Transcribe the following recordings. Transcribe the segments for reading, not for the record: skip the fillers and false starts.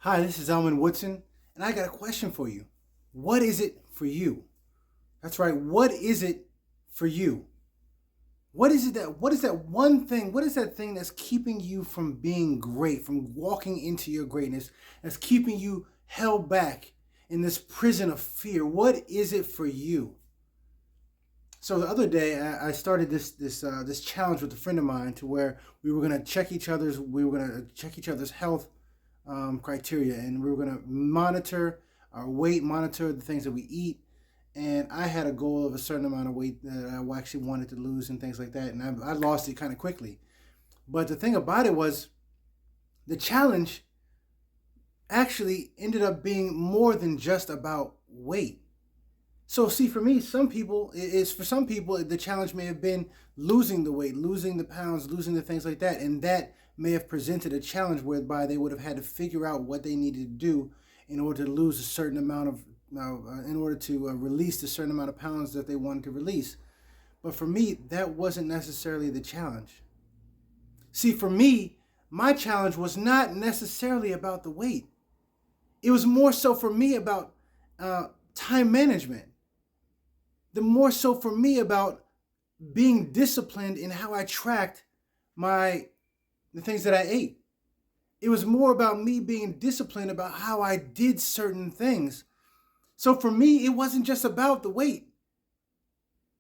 Hi, this is Elman Woodson, and I got a question for you. What is it for you? That's right. What is it for you? What is that one thing? What is that thing that's keeping you from being great, from walking into your greatness, that's keeping you held back in this prison of fear? What is it for you? So the other day, I started this challenge with a friend of mine to where we were gonna check each other's health criteria, and we were going to monitor our weight, monitor the things that we eat. And I had a goal of a certain amount of weight that I actually wanted to lose and things like that. And I lost it kind of quickly. But the thing about it was the challenge actually ended up being more than just about weight. So see, for me, some people the challenge may have been losing the weight, losing the pounds, losing the things like that, and that may have presented a challenge whereby they would have had to figure out what they needed to do in order to lose a certain amount of, in order to release a certain amount of pounds that they wanted to release. But for me, that wasn't necessarily the challenge. See, for me, my challenge was not necessarily about the weight. It was more so for me about time management. The more so for me about being disciplined in how I tracked the things that I ate. It was more about me being disciplined about how I did certain things. So for me, it wasn't just about the weight.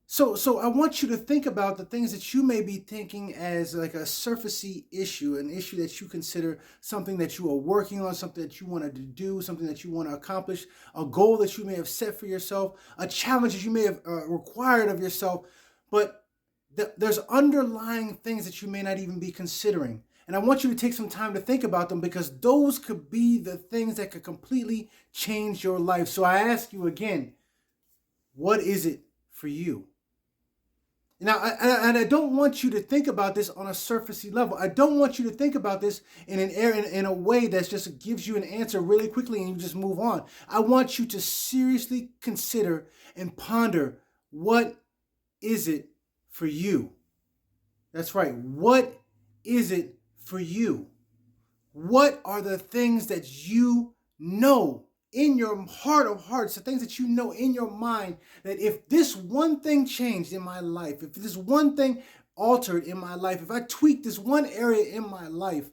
So I want you to think about the things that you may be thinking as like a surfacey issue, an issue that you consider something that you are working on, something that you wanted to do, something that you want to accomplish, a goal that you may have set for yourself, a challenge that you may have required of yourself, but there's underlying things that you may not even be considering. And I want you to take some time to think about them because those could be the things that could completely change your life. So I ask you again, what is it for you? Now, I don't want you to think about this on a surfacey level. I don't want you to think about this in a way that just gives you an answer really quickly and you just move on. I want you to seriously consider and ponder, what is it for you? That's right. What is it for you? What are the things that you know in your heart of hearts, the things that you know in your mind, that if this one thing changed in my life, if this one thing altered in my life, if I tweaked this one area in my life,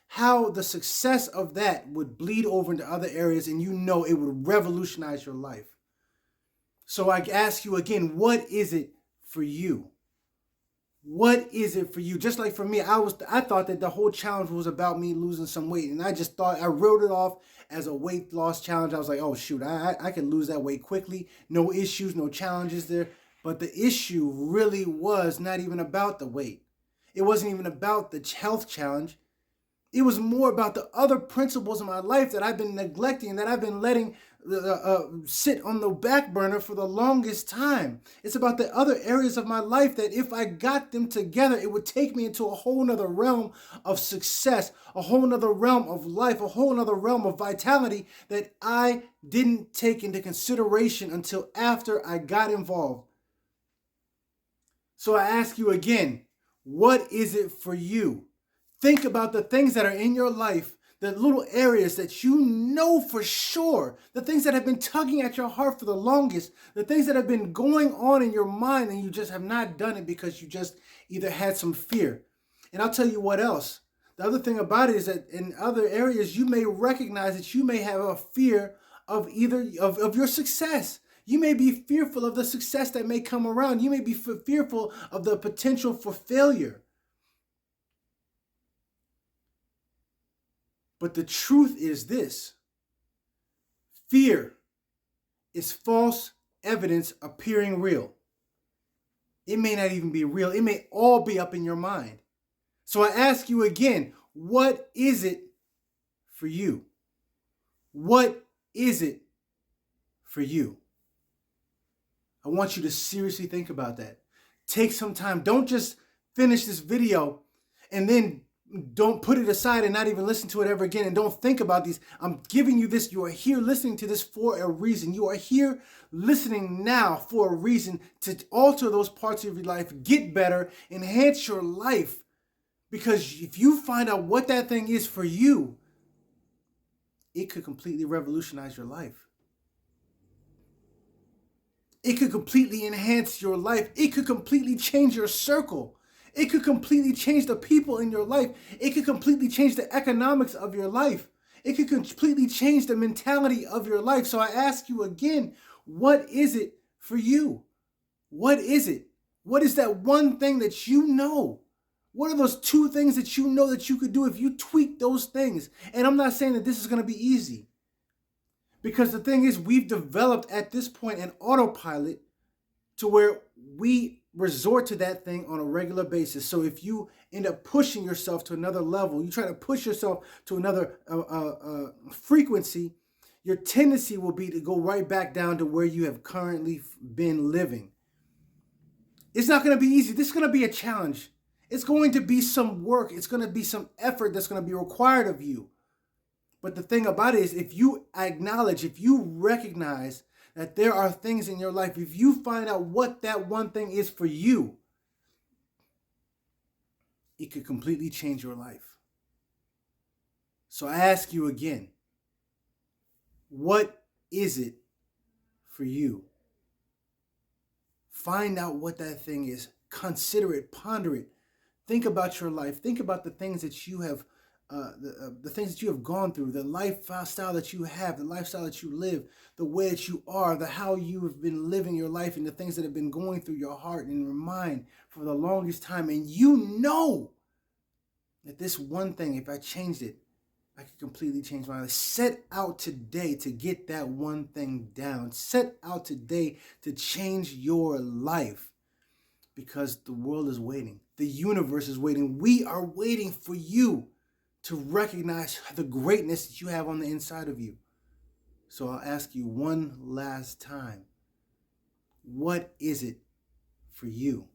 how the success of that would bleed over into other areas and you know it would revolutionize your life. So I ask you again, what is it for you? What is it for you? Just like for me, I thought that the whole challenge was about me losing some weight. And I just thought, I wrote it off as a weight loss challenge. I was like, oh shoot, I can lose that weight quickly. No issues, no challenges there. But the issue really was not even about the weight. It wasn't even about the health challenge. It was more about the other principles in my life that I've been neglecting, that I've been letting sit on the back burner for the longest time. It's about the other areas of my life that if I got them together, it would take me into a whole nother realm of success, a whole nother realm of life, a whole nother realm of vitality that I didn't take into consideration until after I got involved. So I ask you again, what is it for you? Think about the things that are in your life, the little areas that you know for sure, the things that have been tugging at your heart for the longest, the things that have been going on in your mind and you just have not done it because you just either had some fear. And I'll tell you what else. The other thing about it is that in other areas, you may recognize that you may have a fear of of your success. You may be fearful of the success that may come around. You may be fearful of the potential for failure. But the truth is this: fear is false evidence appearing real. It may not even be real. It may all be up in your mind. So I ask you again, what is it for you? What is it for you? I want you to seriously think about that. Take some time. Don't just finish this video and then don't put it aside and not even listen to it ever again, and don't think about these. I'm giving you this. You are here listening to this for a reason. You are here listening now for a reason to alter those parts of your life, get better, enhance your life. Because if you find out what that thing is for you, it could completely revolutionize your life. It could completely enhance your life. It could completely change your circle. It could completely change the people in your life. It could completely change the economics of your life. It could completely change the mentality of your life. So I ask you again, what is it for you? What is it? What is that one thing that you know? What are those two things that you know that you could do if you tweak those things? And I'm not saying that this is going to be easy. Because the thing is, we've developed at this point an autopilot to where we resort to that thing on a regular basis. So if you end up pushing yourself to another level, you try to push yourself to another frequency, your tendency will be to go right back down to where you have currently been living. It's not going to be easy. This is going to be a challenge. It's going to be some work. It's going to be some effort that's going to be required of you. But the thing about it is, if you acknowledge, if you recognize that there are things in your life, if you find out what that one thing is for you, it could completely change your life. So I ask you again, what is it for you? Find out what that thing is. Consider it, ponder it. Think about your life. Think about the things that you have the things that you have gone through, the lifestyle that you have, the lifestyle that you live, the way that you are, the how you have been living your life, and the things that have been going through your heart and your mind for the longest time. And you know that this one thing, if I changed it, I could completely change my life. Set out today to get that one thing down. Set out today to change your life, because the world is waiting. The universe is waiting. We are waiting for you to recognize the greatness that you have on the inside of you. So I'll ask you one last time, what is it for you?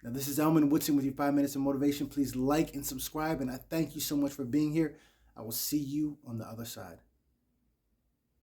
Now, this is Elman Woodson with your 5 minutes of motivation. Please like and subscribe, and I thank you so much for being here. I will see you on the other side.